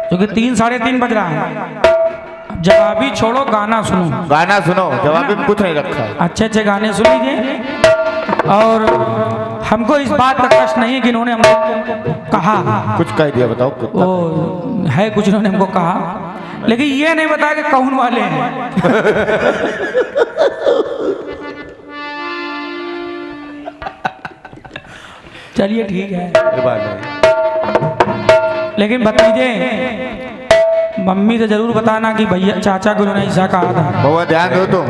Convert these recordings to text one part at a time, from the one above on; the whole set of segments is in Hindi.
क्योंकि 3-3:30 बज रहा है। जवाबी छोड़ो, गाना सुनो। गाना सुनो, जवाबी में कुछ नहीं रखा है। अच्छे अच्छे गाने सुन लीजिए। और हमको इस बात का कष्ट नहीं है कि इन्होंने हमको कहा, कुछ कह दिया, बताओ वो है कुछ इन्होंने हमको कहा, लेकिन ये नहीं बताया कि कौन वाले हैं। चलिए ठीक है, लेकिन भतीजे मम्मी से जरूर बताना कि भैया चाचा को उन्होंने ऐसा कहा था। बहुत ध्यान दो तुम।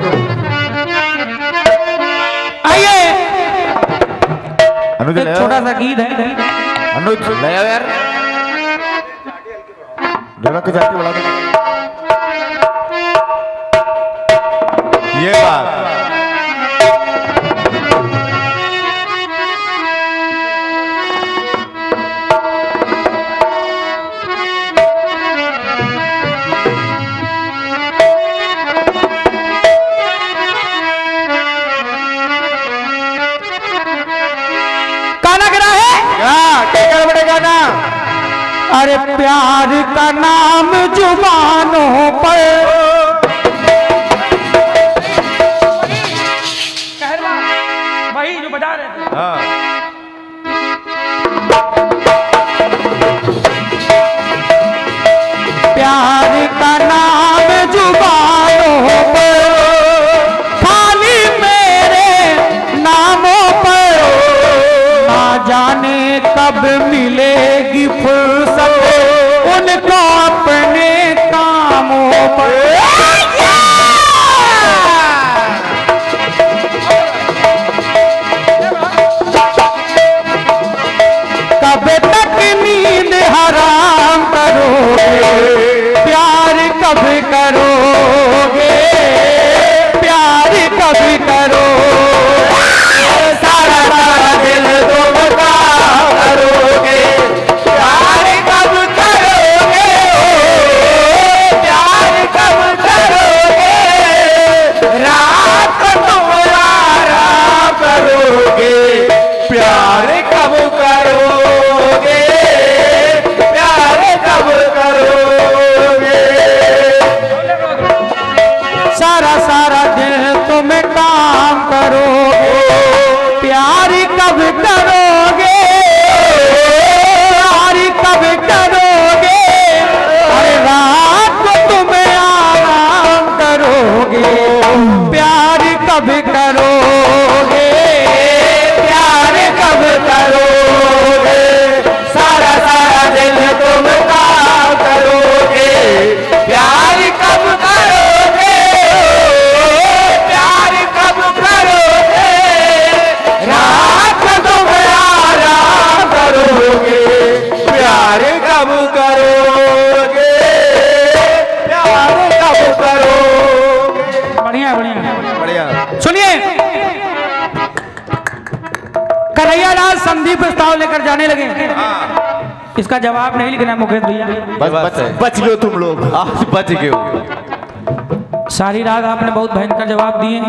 आइए, अनुज एक छोटा सा गीत है। अनुज ले आओ यार, ढोलक के साथ बढ़ा दो। ये बात ना। अरे प्यार का नाम जुबानों पर, वही जो बजा रहे थे। हाँ। प्यार का नाम जुबानों पर, खाली मेरे नामों पर, ना जाने कब मिलेगी फुर्सत उनको अपने कामों पर। कब तक नींद हराम करोगे, प्यार कब करोगे, प्यार कब करोगे, सारा सारा दिल तुम काम करोगे, प्यार कब करोगे, प्यार कब करोगे, रात तुम आराम करोगे, प्यार कब करोगे, प्यार कब करोगे, सारा सारा दिन तुम काम करोगे, प्यार कब करोगे, प्यार कब करोगे, अरे रात को तुम आराम करोगे, प्यार कब करोगे, प्यार कब करोगे, सारा सारा दिन तुम काम करोगे, प्यार कब करोगे, प्यार कब करोगे, रात को तुम आराम करोगे, प्यार कब करोगे, प्यार कब करोगे। बढ़िया बढ़िया बढ़िया। सुनिए, कन्हैया लाल संदीप प्रस्ताव लेकर जाने लगे। इसका जवाब नहीं लिखना मुकेश भैया। बच गए तुम लोग, आज बच गए हो। सारी रात आपने बहुत भयंकर जवाब दिए,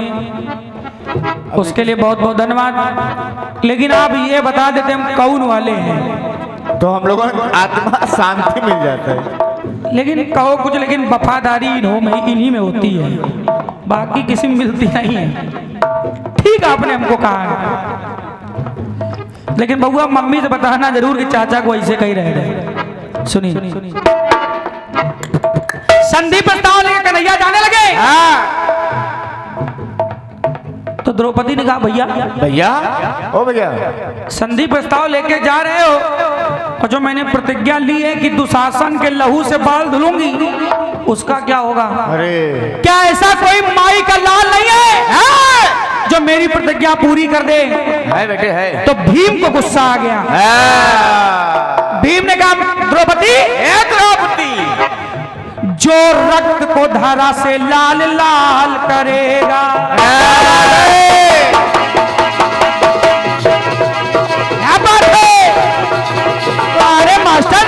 उसके लिए बहुत बहुत धन्यवाद। लेकिन आप ये बता देते हम कौन वाले हैं, तो हम लोगों को आत्मा शांति मिल जाता है। लेकिन कहो कुछ, लेकिन वफादारी इन्हीं में होती है, बाकी किसी में मिलती नहीं है। ठीक आपने हमको कहा है, लेकिन बउआ मम्मी से बताना जरूर कि चाचा को ऐसे कही रहे थे। सुनिए, संदीप प्रस्ताव लेकर कन्हैया जाने लगे। तो द्रौपदी ने कहा, भैया भैया, ओ भैया, संदीप प्रस्ताव लेके जा रहे हो, और जो मैंने प्रतिज्ञा ली है कि दुशासन के लहू से बाल धुलूंगी, उसका क्या होगा? अरे क्या ऐसा कोई माई का लाल नहीं है जो मेरी प्रतिज्ञा पूरी कर दे? है बेटे, है। तो भीम को गुस्सा आ गया। भीम ने कहा, द्रौपदी, द्रौपदी, जो रक्त को धारा से लाल लाल करेगा, क्या बात है? अरे मास्टर,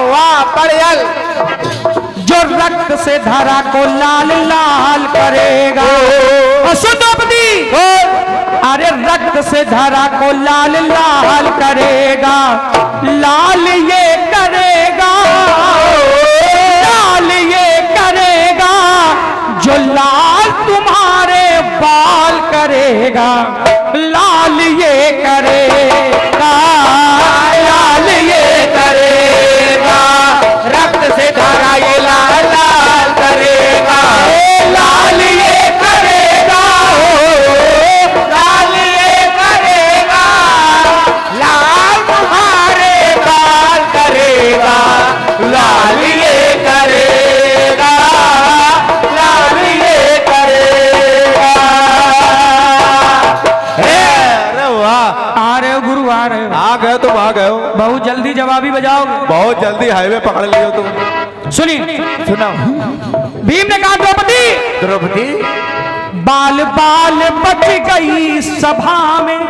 वाह, बढ़िया। जो रक्त से धरा को लाल लाल करेगा। अशुद्धोपति अरे रक्त से धरा को लाल लाल करेगा, लाल ये करेगा, लाल ये करेगा जो लाल तुम्हारे बाल करेगा, लाल ये करेगा, लाल ये करेगा, रक्त से धरा ये लाल लाल करेगा, लाल ये करेगा, लाल ये करेगा, लाल तुम्हारे बाल करेगा, लाल ये करेगा, लाल ये करेगा। अरे वाह, आ रहे हो गुरु, आ रहे हो, आ गए तुम, आ गए हो। बहुत जल्दी जवाबी बजाओगे। बहुत जल्दी हाईवे पकड़ लियो तुम। सुनिए, सुनाओ। भीम ने कहा द्रौपदी, द्रौपदी बाल बाल बच गई सभा में,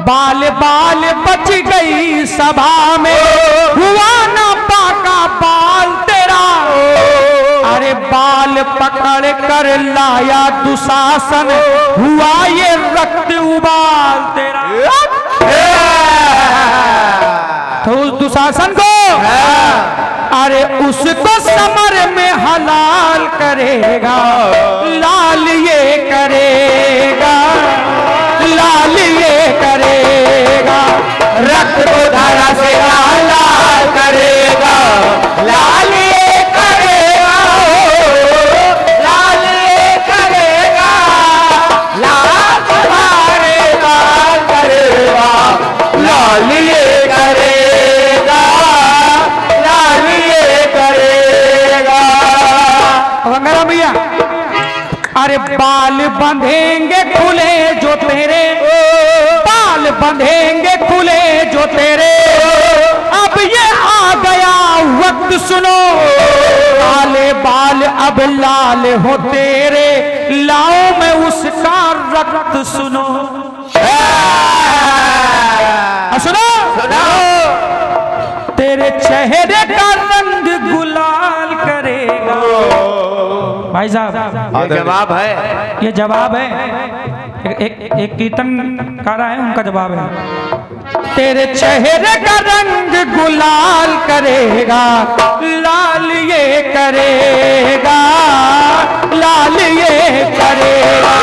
बाल बाल बच गई सभा में, हुआ ना पाका बाल तेरा, अरे बाल पकड़ कर लाया दुशासन, हुआ ये रक्त उबाल तेरा। तो उस दुशासन को, अरे उसको समर में हलाल करेगा, लाल ये करेगा, लाल ये करेगा, रक्त को धारा से लाल लाल करेगा, लाल ये करेगा, लाल ये करेगा, लाल तुम्हारे लाल करेगा, लाल ये करेगा, लाल ये करेगा। गंगाराम भैया, अरे बाल बंधेंगे खुले जो तेरे, बाल बंधेंगे खुले जो तेरे, अब ये आ गया वक्त सुनो, काले बाल अब लाल हो तेरे, लाओ मैं उसका रक्त सुनो। सुनो, तेरे चेहरे का रंग गुलाल करेगा। भाई साहब, ये जवाब है, ये जवाब है, एक कीर्तनकार है, उनका जवाब है। तेरे चेहरे का रंग गुलाल करेगा, लाल ये करेगा, लाल ये करेगा,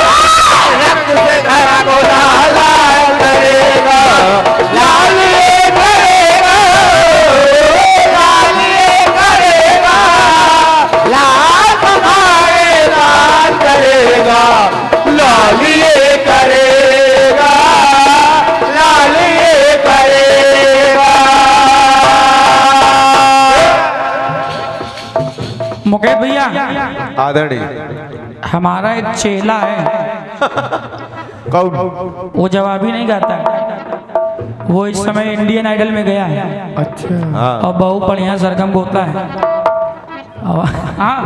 रक्त से धरा को लाल लाल करेगा, लाल ये करेगा, लाल ये करेगा, लाल तुम्हारे लाल करेगा, लाल ये करेगा, लाल ये करेगा। मुकेश भैया, आदरणीय, हमारा एक चेला है, कौन? वो जवाब ही नहीं गाता है, वो इस समय इंडियन आइडल में गया है। अच्छा। हाँ। और बहुत बढ़िया सरगम बोलता है। हाँ,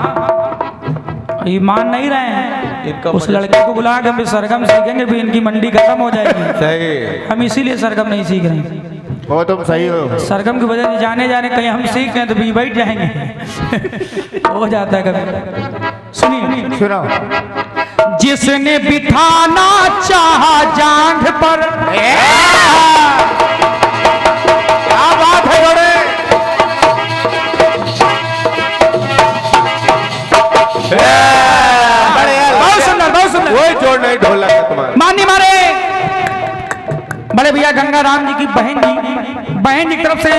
ये मान नहीं रहे हैं, उस लड़के को बुला के हम सरगम सीखेंगे भी, इनकी मंडी खत्म हो जाएगी। सही। हम इसीलिए सरगम नहीं सीख रहे हैं। वो तुम सही हो। सरगम की वजह से जाने जाने कहीं हम सीख रहे हैं तो भी बैठ जाएंगे। हो जाता है कभी। सुनिए, सुनाओ। जिसने बिठाना चाहा जांघ पर, क्या बात है बड़े। बहुत सुंदर, बहुत सुंदर। वही जोड़ नहीं ढोलक है तुम्हारा। मान्य मारे बड़े भैया गंगाराम जी की बहन की तरफ से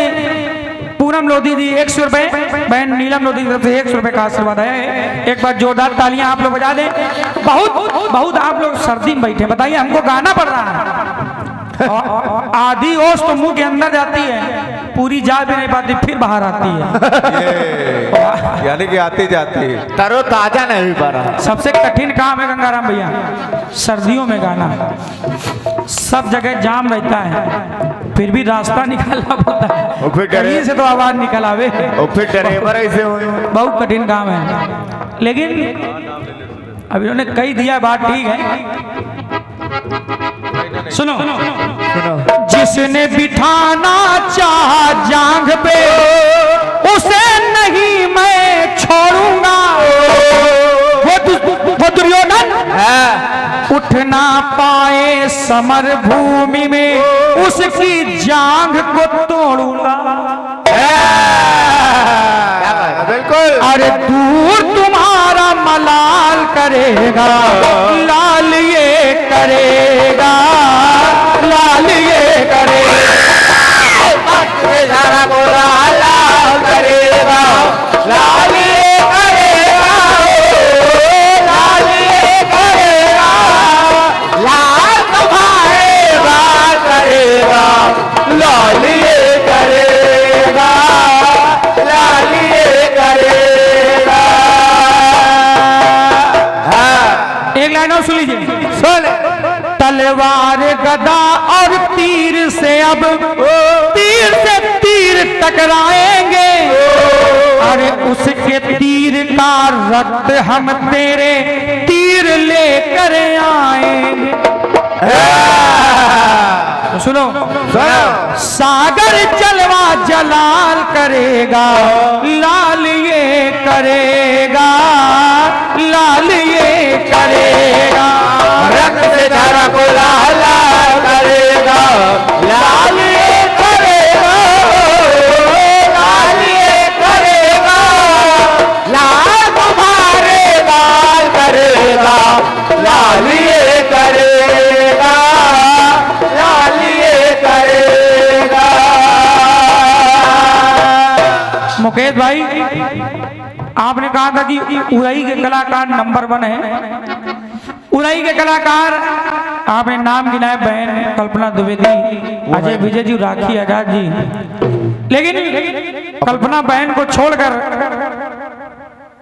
पूनम लोधी जी 100 रुपए, बहन नीलम लोधी की तरफ से 100 रुपए का आशीर्वाद है। एक बार जोरदार तालियां आप लोग बजा दें। बहुत आप लोग सर्दी में बैठे, बताइए हमको गाना पड़ रहा है। आधी ओस तो मुंह के अंदर जाती है, पूरी जा भी नहीं पाती, फिर बाहर आती है। यानी कि आती जाती है, तरो ताजा नहीं पा रहा। सबसे कठिन काम है गंगाराम भैया सर्दियों में गाना। सब जगह जाम रहता है, फिर भी रास्ता निकालना पड़ता है, कहीं से तो आवाज निकल आवे। फिर ड्राइवर ऐसे हो, बहुत कठिन काम है, लेकिन अब इन्होंने कही दिया, बात ठीक है। सुनो, जिसने बिठाना चाहा जांघ पे, उसे नहीं मैं छोड़ूंगा। वो उठ ना पाए समर भूमि में, उसकी जांघ को तोड़ूंगा। बिल्कुल। अरे दूर तुम्हारा मलाल करेगा, लाल ये करेगा, लाल ये करेगा, सारा बोला लाल करेगा, लाल ये करेगा, लाल ये करेगा, लाल तुम्हारे बाल करेगा, लाल ये करेगा, लाल ये करेगा। हाँ। एक लाइन और सुन लीजिए। सुन। तलवार गदा और तीर से अब तीर से तीर टकराएंगे, अरे उसके तीर का रक्त हम तेरे तीर लेकर आएंगे। तो सुनो, सागर जलवा जलाल करेगा, लाल ये करेगा, लाल ये करेगा, रक्त से धारा को लाल लाल करेगा, लाल ये करेगा, लाल ये करेगा, लाल तुम्हारे बाल करेगा, लाल ये करेगा, लाल ये करेगा। मुकेश भाई, आपने कहा था कि उड़ाई के कलाकार नंबर 1 है। उड़ाई के कलाकार आपने नाम गिनाए, बहन कल्पना द्विवेदी, अजय विजय जी, राखी आजाद जी, लेकिन कल्पना बहन को छोड़कर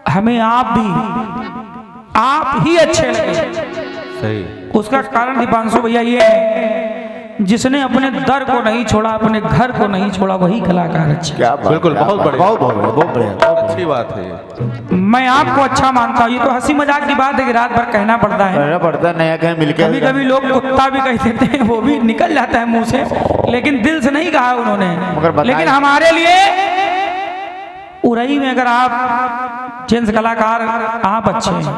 हमें आप ही अच्छे लगे। सही। उसका कारण दीपांशु भैया ये है, जिसने अपने दर को नहीं छोड़ा, अपने घर को नहीं छोड़ा, वही कलाकार अच्छा। क्या बात, बिल्कुल, बहुत बढ़िया, बहुत बढ़िया, बहुत बढ़िया, अच्छी बात है ये। मैं आपको अच्छा मानता हूँ। ये तो हंसी मजाक की बात है कि रात भर कहना पड़ता है, नया कहीं मिलके। कभी कभी लोग कुत्ता भी कह देते हैं, वो भी निकल जाता है मुंह से, लेकिन दिल से नहीं कहा उन्होंने। लेकिन हमारे लिए उड़ाई में अगर आप जेंट्स कलाकार आप अच्छे हैं,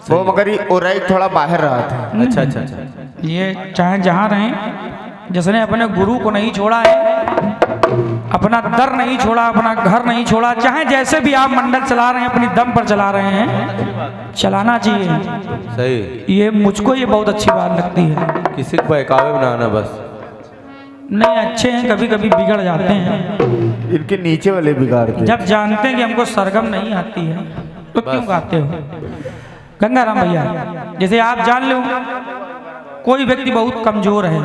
वो मगर ये उड़ाई थोड़ा बाहर रहा था। अच्छा अच्छा अच्छा। ये चाहे जहाँ रहें, जिसने अपने गुरु को नहीं छोड़ा है, अपना दर नहीं छोड़ा, अपना घर नहीं छोड़ा, चाहे जैसे भी आप मंडल चला रहे हैं, अपनी दम पर चला रहे हैं, चलाना चाहिए। सही। ये मुझको ये बहुत अच्छी बात लगती है। किसी को बहकावे बनाना बस नहीं, अच्छे हैं, कभी कभी बिगड़ जाते हैं। इनके नीचे वाले बिगाड़ते। जब जानते हैं कि हमको सरगम नहीं आती है तो क्यों गाते हो? गंगाराम भैया, जैसे आप जान लो कोई व्यक्ति बहुत कमजोर है,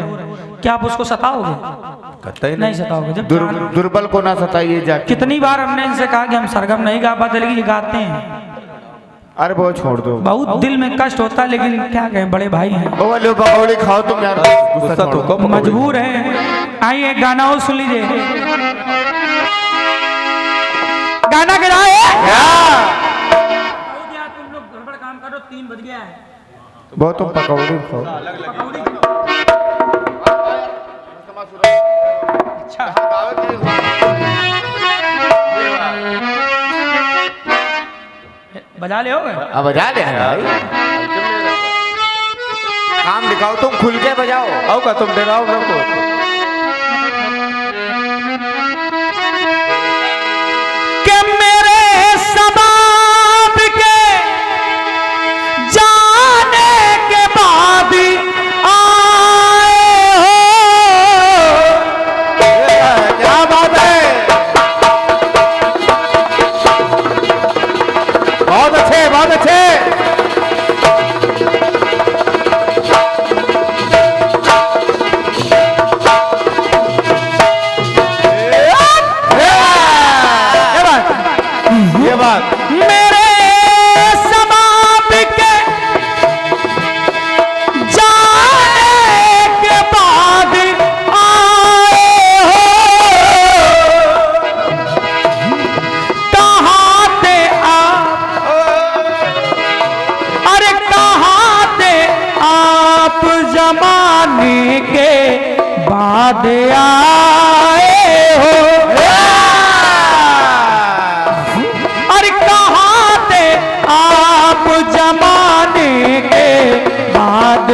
क्या आप उसको सताओगे? कतई नहीं सताओगे। जब दुर्बल को ना सताइए जाके। कितनी बार हमने इनसे कहा कि हम सरगम नहीं गा पाते, लेकिन ये गाते हैं। अरे वो छोड़ दो, बहुत दिल में कष्ट होता है, लेकिन क्या कहें, बड़े भाई हैं। वो लो पकौड़ी खाओ तुम यार, गुस्सा तो मजबूर हैं। आइए एक गाना और सुन लीजिए। गाना गिराए तुम लोग गड़बड़ काम करो, 3 बज गया है। वो तुम पकौड़ी खाओ। अच्छा, बजा ले हो गए? अब बजा ले भाई, काम दिखाओ, तुम खुल के बजाओ। आओ का तुम डराओ सबको। कि मेरे सबाब के जाने के बाद आए हो। क्या बात है, बहुत अच्छे, बहुत अच्छे। ये बात मेरे सबाब के जाने के बाद आए हो। कहाँ थे आप, अरे कहाँ थे आप जमाने के बाद आए हो। अरे कहाँ थे आप जमाने के बाद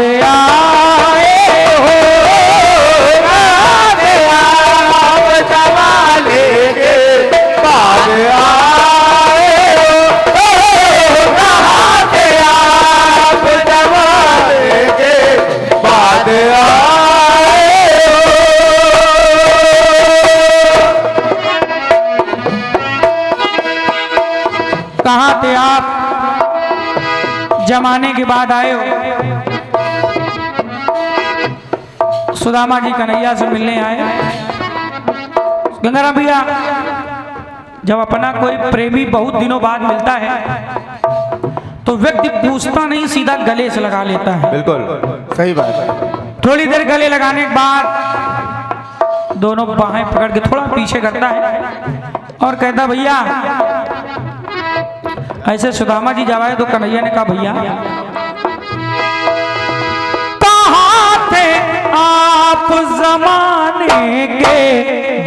जमाने के बाद आए हो। सुदामा जी कन्हैया से मिलने आए। गंगाराम भैया, जब अपना कोई प्रेमी बहुत दिनों बाद मिलता है तो व्यक्ति पूछता नहीं, सीधा गले से लगा लेता है। बिल्कुल सही बात है। थोड़ी देर गले लगाने के बाद दोनों बाहें पकड़ के थोड़ा पीछे करता है और कहता भैया ऐसे। सुदामा जी जब आए तो कन्हैया ने कहा भैया कहाँ थे आप जमाने के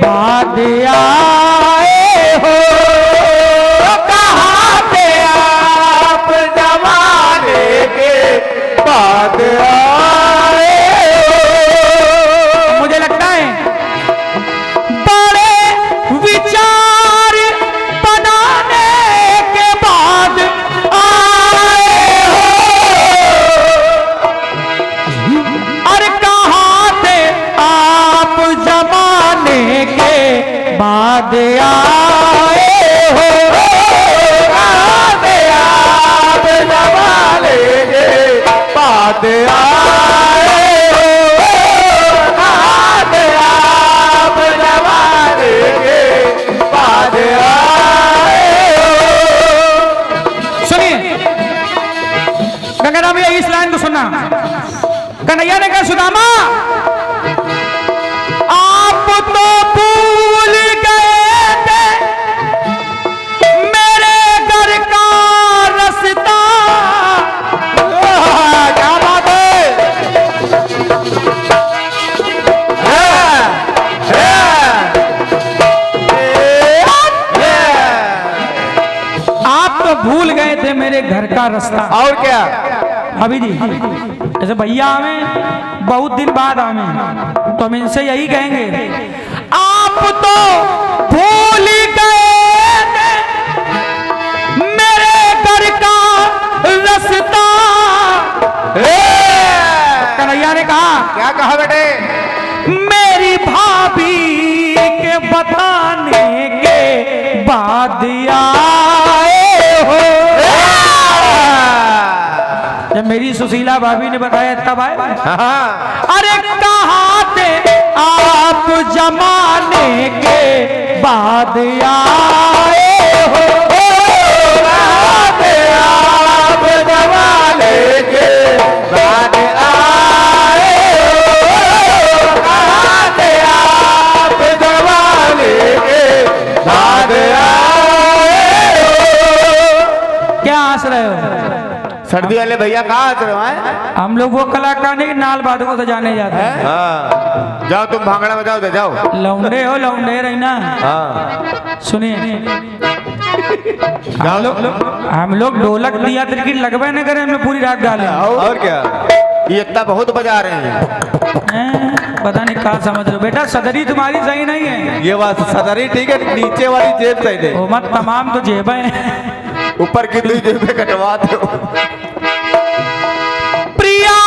बाद आए हो, कहाँ थे आप जमाने के बाद आए हो। मुझे लगता है बड़े विचार बनाने के बाद आए हो। अरे कहाँ थे आप जमाने के बाद आए हो, कहाँ थे आप जमाने के बाद आए हो, कहाँ थे आप जमाने के बाद आए हो। सुनिए गंगाराम भैया, इस लाइन को सुनना। कन्हैया ने कहा सुदामा आप तो भूल गए थे मेरे घर का रास्ता। क्या बात है। आप तो भूल गए थे मेरे घर का रास्ता। और क्या। अभी जी जैसे भैया हमें बहुत दिन बाद हमें तो हम इनसे यही कहेंगे, आप तो भूल गए थे मेरे घर का रास्ता। कन्हैया ने कहा क्या कहा बेटे। मेरी भाभी के बताने के बाद आए हो। जब मेरी सुशीला भाभी ने बताया तब आए। अरे कहाँ थे आप जमाने के बाद आए हो, कहाँ थे आप जमाने के बाद आए हो, कहाँ थे आप जमाने के बाद आए हो। क्या हंस रहे हो? सर्दी वाले भैया कहाँ हंस रहे हो? हम लोग वो कलाकार नहीं नाल वादकों से जाने जाते हैं। हाँ जाओ तुम भांगड़ा बजाओ तो जाओ। लौंडे हो, लौंडे रहना। हाँ सुनिए जाओ। हम लोग ढोलक दिया तिरकिट लगवे न करें, हमें पूरी रात डाले। और क्या, ये इतना बहुत बजा रहे हैं। पता नहीं कहाँ समझ रहे हो बेटा, सदरी तुम्हारी सही नहीं है। ये बात सदरी ठीक है, नीचे वाली जेब सही नहीं। ओ मत, तमाम तो जेबें हैं। ऊपर की दुई जेबें कटवा दो। प्रिया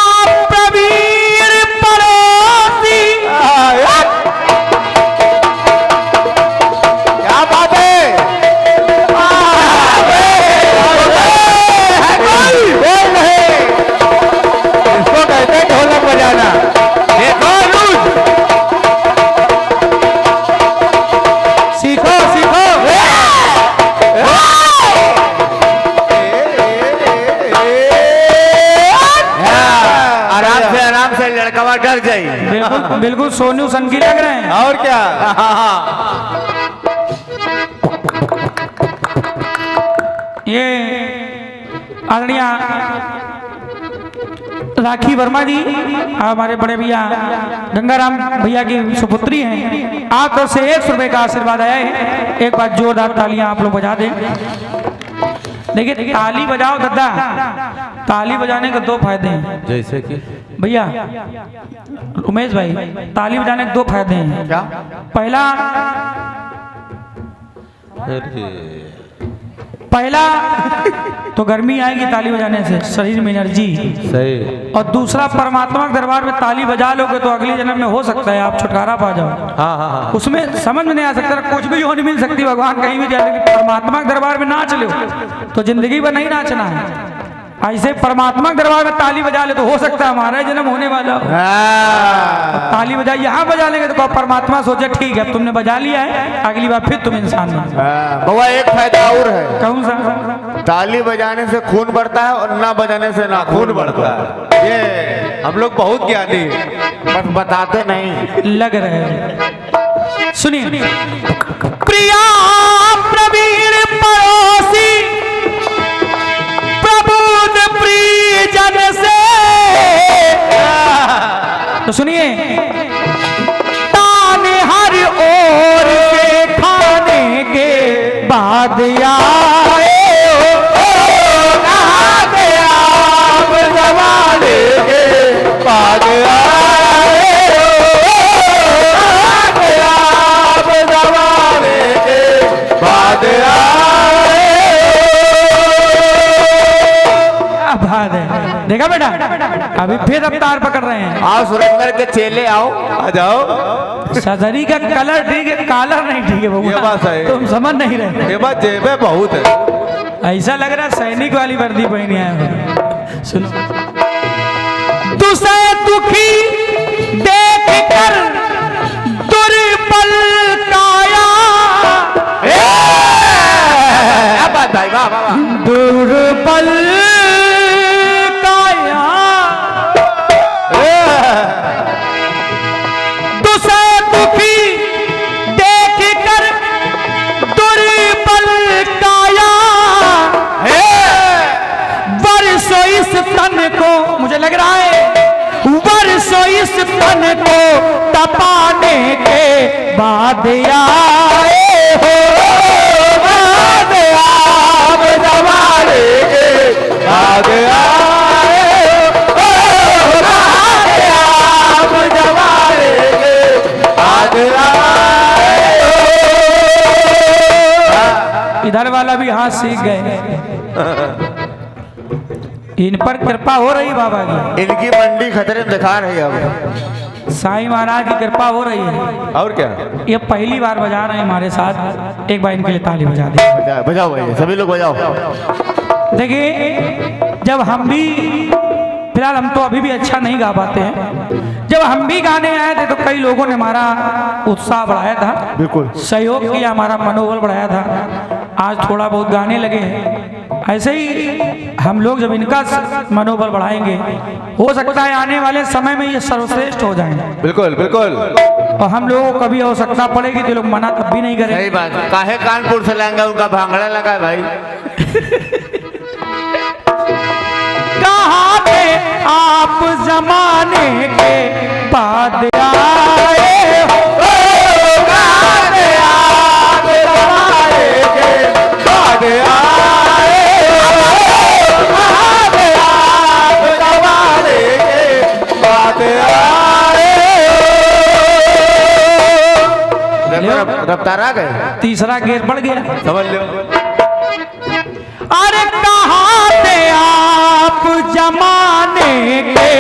प्रवीण पड़ोसी। क्या बात है। इसको कहते हैं ढोलक बजाना। देखो सीखो सीखो। आराम से लड़कवा डर जाए। बिल्कुल बिल्कुल सोनू संगी लग रहे हैं। और क्या। ये आदरणीय राखी वर्मा जी हमारे बड़े भैया गंगाराम भैया की सुपुत्री हैं। आप तरफ से 100 रुपए का आशीर्वाद आया है। एक बार जोरदार तालियां आप लोग बजा दें। देखिए ताली बजाओ दादा, ताली बजाने के 2 फायदे हैं। जैसे कि भैया उमेश भाई, ताली बजाने के 2 फायदे हैं। क्या। पहला तो गर्मी आएगी ताली बजाने से, शरीर में एनर्जी। सही। और दूसरा, परमात्मा के दरबार में ताली बजा लोगे तो अगले जन्म में हो सकता है आप छुटकारा पा जाओ। हाँ हाँ हाँ। उसमें समझ में नहीं आ सकता, कुछ भी हो नहीं मिल सकती, भगवान कहीं भी जाए, लेकिन परमात्मा के दरबार में नाच लो तो जिंदगी भर नहीं नाचना है। ऐसे परमात्मा के दरबार में ताली बजा ले तो हो सकता है हमारा ही जन्म होने वाला हो। हाँ। ताली बजा यहाँ बजा लेंगे तो परमात्मा सोचे ठीक है अब तुमने बजा लिया है, अगली बार फिर तुम इंसान बनो। हाँ, बाबा एक फायदा और है। कौन सा? ताली बजाने से खून बढ़ता है और ना बजाने से ना खून बढ़ता है। ये हम लोग बहुत ज्ञानी बस बताते नहीं लग रहे हैं। सुनिए, प्रिया प्रवीण पड़ोसी प्रबुद्ध प्रियजन से, तो सुनिए, ताने हर ओर से खाने के बाद आए जमाने के बाद देखा बेटा, अभी फिर रफ्तार पकड़ रहे हैं। आओ सुरेंद्र के चेले आओ, आ जाओ। सदरी का कलर ठीक है, कालर नहीं ठीक है ये बात है। तुम समझ नहीं रहे। ये बात जेबे बहुत है। ऐसा लग रहा है सैनिक वाली वर्दी पहनी है। सुनो, तुझसे दुखी देख कर दुर्बल काया, बात भाई वाह वाह, दुर्बल काया, तुझसे दुखी देख कर दुर्बल काया, वर्षों इस तन को, मुझे लग रहा है वर्षों इस तन को तपाने के बाद आए हो, बाद आप जमाने के बाद आए हो, बाद आप जमाने के बाद आए हो। इधर वाला भी हाथ सीख गए। इन पर कृपा हो रही बाबा की, इनकी मंडी खतरे में दिखा रही है अब। साईं महाराज की कृपा हो रही है। और क्या, ये पहली बार बजा रहे हैं हमारे साथ, एक बार इनके लिए ताली बजा दे। बजाओ बजाओ भाई, सभी लोग बजाओ। देखिए, जब हम भी, फिलहाल हम तो अभी भी अच्छा नहीं गा पाते हैं, जब हम भी गाने आए थे तो कई लोगों ने हमारा उत्साह बढ़ाया था, बिल्कुल सहयोग किया, हमारा मनोबल बढ़ाया था। आज थोड़ा बहुत गाने लगे हैं। ऐसे ही हम लोग जब इनका मनोबल बढ़ाएंगे, हो सकता है आने वाले समय में ये सर्वश्रेष्ठ हो जाएं। बिल्कुल बिल्कुल। और हम लोगों को कभी आवश्यकता पड़ेगी तो लोग मना तब भी नहीं करेंगे। सही बात। काहे कानपुर से लाएंगे, उनका भांगड़ा लगा है भाई। कहाँ थे आप जमाने के बाद आए हो, कहाँ थे आप जमाने के बाद आए हो, कहाँ थे आप जमाने के बाद आए हो। रफ्तार आ गए, तीसरा गेर बढ़ गया। समझ लो। अरे कहाँ थे आप जमाने के